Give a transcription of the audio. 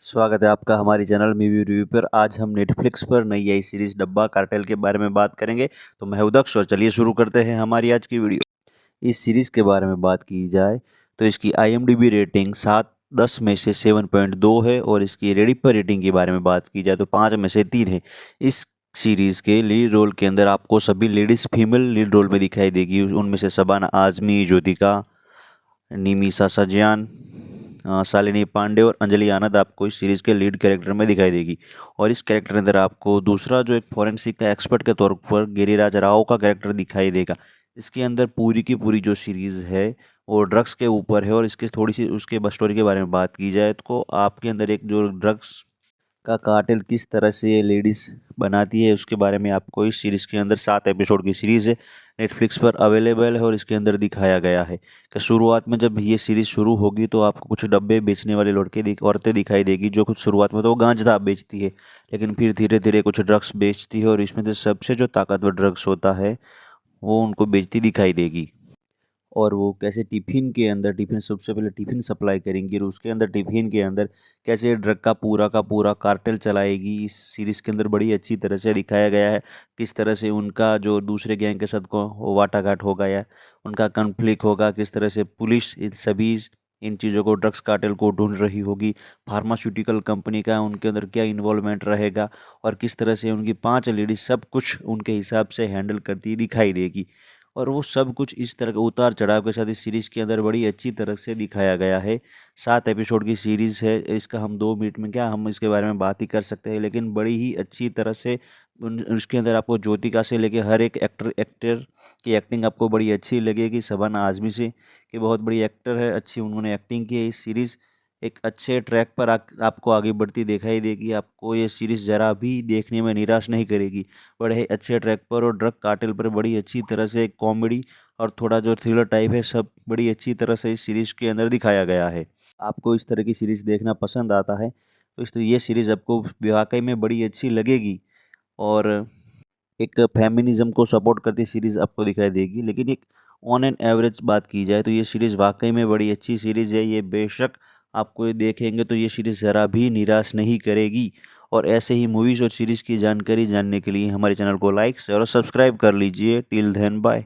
स्वागत है आपका हमारी चैनल मूवी रिव्यू पर। आज हम नेटफ्लिक्स पर नई आई सीरीज डब्बा कार्टेल के बारे में बात करेंगे। तो मैं हूं दक्ष और चलिए शुरू करते हैं हमारी आज की वीडियो। इस सीरीज के बारे में बात की जाए तो इसकी IMDb रेटिंग 7/10 में से 7.2 है और इसकी रेडी पर रेटिंग के बारे में बात की जाए तो 5 में से 3 है। इस सीरीज के लीड रोल के अंदर आपको सभी लेडीज फीमेल लीड रोल में दिखाई देगी। उनमें से शबाना आजमी, ज्योतिका, निमिषा सज्जान, शालिनी पांडे और अंजलि आनंद आपको इस सीरीज़ के लीड कैरेक्टर में दिखाई देगी। और इस कैरेक्टर के अंदर आपको दूसरा जो एक फॉरेंसिक का एक्सपर्ट के तौर पर गिरिराज राव का कैरेक्टर दिखाई देगा। इसके अंदर पूरी की पूरी जो सीरीज़ है वो ड्रग्स के ऊपर है। और इसके थोड़ी सी उसके स्टोरी के बारे में बात की जाए तो आपके अंदर एक जो ड्रग्स का कार्टेल किस तरह से ये लेडीज़ बनाती है उसके बारे में आपको इस सीरीज़ के अंदर 7 एपिसोड की सीरीज़ है, नेटफ्लिक्स पर अवेलेबल है और इसके अंदर दिखाया गया है कि शुरुआत में जब ये सीरीज़ शुरू होगी तो आपको कुछ डब्बे बेचने वाले लड़के औरतें दिखाई देगी जो कुछ शुरुआत में तो वो गांजा बेचती है, लेकिन फिर धीरे धीरे कुछ ड्रग्स बेचती है और इसमें से सबसे जो ताकतवर ड्रग्स होता है वो उनको बेचती दिखाई देगी। और वो कैसे टिफ़िन सबसे पहले टिफ़िन सप्लाई करेंगी और उसके अंदर टिफ़िन के अंदर कैसे ड्रग का पूरा कार्टेल चलाएगी। इस सीरीज़ के अंदर बड़ी अच्छी तरह से दिखाया गया है किस तरह से उनका जो दूसरे गैंग के साथ को वाटाघाट होगा या उनका कॉन्फ्लिक्ट होगा, किस तरह से पुलिस इन चीज़ों को ड्रग्स कार्टेल को ढूंढ रही होगी, फार्मास्यूटिकल कंपनी का उनके अंदर क्या इन्वॉल्वमेंट रहेगा और किस तरह से उनकी 5 लेडीज सब कुछ उनके हिसाब से हैंडल करती दिखाई देगी। और वो सब कुछ इस तरह के उतार चढ़ाव के साथ इस सीरीज़ के अंदर बड़ी अच्छी तरह से दिखाया गया है। 7 एपिसोड की सीरीज़ है। इसका हम 2 मिनट में क्या हम इसके बारे में बात ही कर सकते हैं, लेकिन बड़ी ही अच्छी तरह से उसके अंदर आपको ज्योतिका से लेके हर एक एक्टर की एक्टिंग आपको बड़ी अच्छी लगेगी। शबाना आजमी से कि बहुत बड़ी एक्टर है, अच्छी उन्होंने एक्टिंग की है। इस सीरीज़ एक अच्छे ट्रैक पर आपको आगे बढ़ती दिखाई देगी। आपको ये सीरीज़ ज़रा भी देखने में निराश नहीं करेगी। बड़े अच्छे ट्रैक पर और ड्रग कार्टेल पर बड़ी अच्छी तरह से कॉमेडी और थोड़ा जो थ्रिलर टाइप है सब बड़ी अच्छी तरह से इस सीरीज़ के अंदर दिखाया गया है। आपको इस तरह की सीरीज़ देखना पसंद आता है तो ये सीरीज़ आपको वाकई में बड़ी अच्छी लगेगी। और एक फेमिनिज्म को सपोर्ट करती सीरीज़ आपको दिखाई देगी। लेकिन एक ऑन एन एवरेज बात की जाए तो ये सीरीज़ वाकई में बड़ी अच्छी सीरीज़ है। ये बेशक आपको ये देखेंगे तो ये सीरीज़ ज़रा भी निराश नहीं करेगी। और ऐसे ही मूवीज़ और सीरीज़ की जानकारी जानने के लिए हमारे चैनल को लाइक शेयर और सब्सक्राइब कर लीजिए। Till then bye.